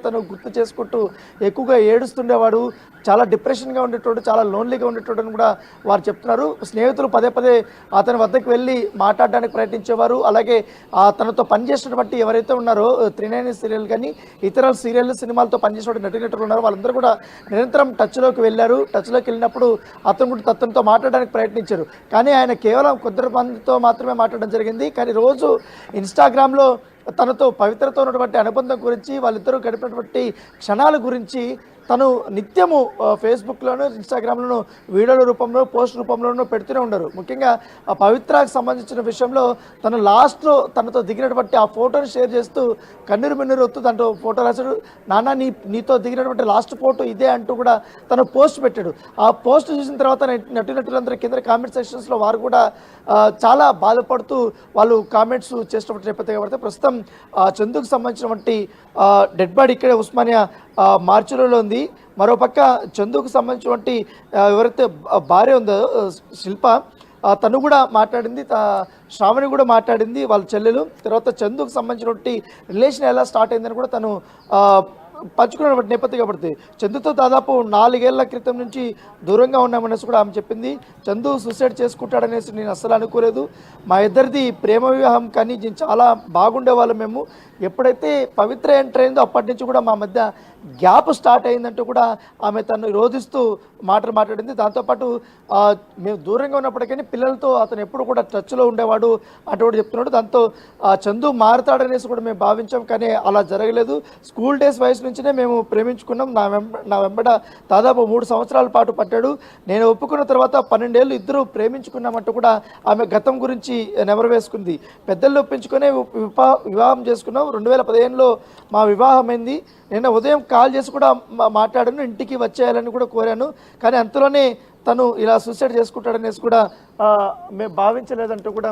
తను గుర్తు చేసుకుంటూ ఎక్కువగా ఏడుస్తుండేవాడు, చాలా డిప్రెషన్గా ఉండేటోడు, చాలా లోన్లీగా ఉండేటోడు అని కూడా వారు చెప్తున్నారు. స్నేహితులు పదే పదే అతని వద్దకు వెళ్ళి మాట్లాడడానికి ప్రయత్నించేవారు. అలాగే తనతో పనిచేసినటువంటి ఎవరైతే ఉన్నారో 390 సీరియల్ కానీ ఇతర సీరియల్ సినిమాలతో పనిచేసిన నటీనటులు ఉన్నారో వాళ్ళందరూ కూడా నిరంతరం టచ్లోకి వెళ్ళారు. టచ్లోకి వెళ్ళినప్పుడు అతనితో మాట్లాడడానికి ప్రయత్నించారు. కానీ ఆయన కేవలం కొద్ది మందితో మాత్రమే మాట్లాడడం జరిగింది. కానీ రోజు ఇన్స్టాగ్రామ్లో తనతో పవిత్రతో ఉన్నటువంటి అనుబంధం గురించి, వాళ్ళిద్దరూ గడిపినటువంటి క్షణాల గురించి తను నిత్యము ఫేస్బుక్లోను, ఇన్స్టాగ్రామ్లోను వీడియోల రూపంలో, పోస్ట్ రూపంలోనూ పెడుతూనే ఉన్నారు. ముఖ్యంగా ఆ పవిత్రకు సంబంధించిన విషయంలో తను లాస్ట్లో తనతో దిగినటువంటి ఆ ఫోటోని షేర్ చేస్తూ కన్నీరు మిన్నీరు వస్తూ దాంట్లో ఫోటో రాశాడు. నాన్న నీతో దిగినటువంటి లాస్ట్ ఫోటో ఇదే అంటూ కూడా తను పోస్ట్ పెట్టాడు. ఆ పోస్ట్ చూసిన తర్వాత నటీనటులందరూ కింద కామెంట్ సెక్షన్స్లో వారు కూడా చాలా బాధపడుతూ వాళ్ళు కామెంట్స్ చేసినటువంటి నేపథ్యం కాబట్టి ప్రస్తుతం చందుకు సంబంధించినటువంటి డెడ్ బాడీ ఇక్కడే ఉస్మానియా మార్చురీలో ఉంది. మరోపక్క చందుకు సంబంధించినటువంటి ఎవరైతే భార్య ఉందో శిల్ప, తను కూడా మాట్లాడింది, శ్రావణి కూడా మాట్లాడింది, వాళ్ళ చెల్లెలు. తర్వాత చందుకు సంబంధించినటువంటి రిలేషన్ ఎలా స్టార్ట్ అయిందని కూడా తను పంచుకున్నటువంటి నేపథ్యం కాబట్టి చందుతో దాదాపు 4 ఏళ్ల క్రితం నుంచి దూరంగా ఉన్నామనేసి కూడా ఆమె చెప్పింది. చందు సూసైడ్ చేసుకుంటాడనేసి నేను అస్సలు అనుకోలేదు. మా ఇద్దరిది ప్రేమ వివాహం, కానీ నేను చాలా బాగుండేవాళ్ళం మేము. ఎప్పుడైతే పవిత్ర ఎంటర్ అయిందో అప్పటి నుంచి కూడా మా మధ్య గ్యాప్ స్టార్ట్ అయిందంటూ కూడా ఆమె తను రోధిస్తూ మాట్లాడింది. దాంతోపాటు మేము దూరంగా ఉన్నప్పటికీ పిల్లలతో అతను ఎప్పుడు కూడా టచ్లో ఉండేవాడు అంటూ కూడా చెప్తున్నాడు. దాంతో చందు మారుతాడనేసి కూడా మేము భావించాం, కానీ అలా జరగలేదు. స్కూల్ డేస్ వయసు నుంచినే మేము ప్రేమించుకున్నాం. నా వెంబడ దాదాపు 3 సంవత్సరాల పాటు పట్టాడు. నేను ఒప్పుకున్న తర్వాత 12 ఏళ్ళు ఇద్దరు ప్రేమించుకున్నామంటూ కూడా ఆమె గతం గురించి నెమరు వేసుకుంది. పెద్దలు ఒప్పించుకునే వివాహం చేసుకున్నాం. 2015లో మా వివాహం అయింది. నిన్న ఉదయం కాల్ చేసి కూడా మాట్లాడాను, ఇంటికి వచ్చేయాలని కూడా కోరాను. కానీ అంతలోనే తను ఇలా సూసైడ్ చేసుకుంటాడనేసి కూడా మేము భావించలేదంటూ కూడా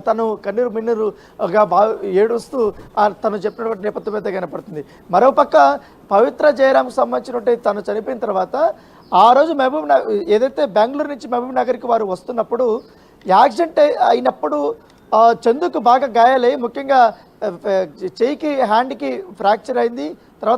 తను కన్నీరు మిన్నీరుగా ఏడుస్తూ తను చెప్పినటువంటి నేపథ్యం అయితే కనపడుతుంది. మరోపక్క పవిత్ర జయరామ్కి సంబంధించినట్టు తను చనిపోయిన తర్వాత ఆ రోజు ఏదైతే బెంగళూరు నుంచి మహబూబ్ నగర్కి వారు వస్తున్నప్పుడు యాక్సిడెంట్ అయినప్పుడు చందుకు బాగా గాయాలై, ముఖ్యంగా చెయ్యికి హ్యాండ్కి ఫ్రాక్చర్ అయింది. తర్వాత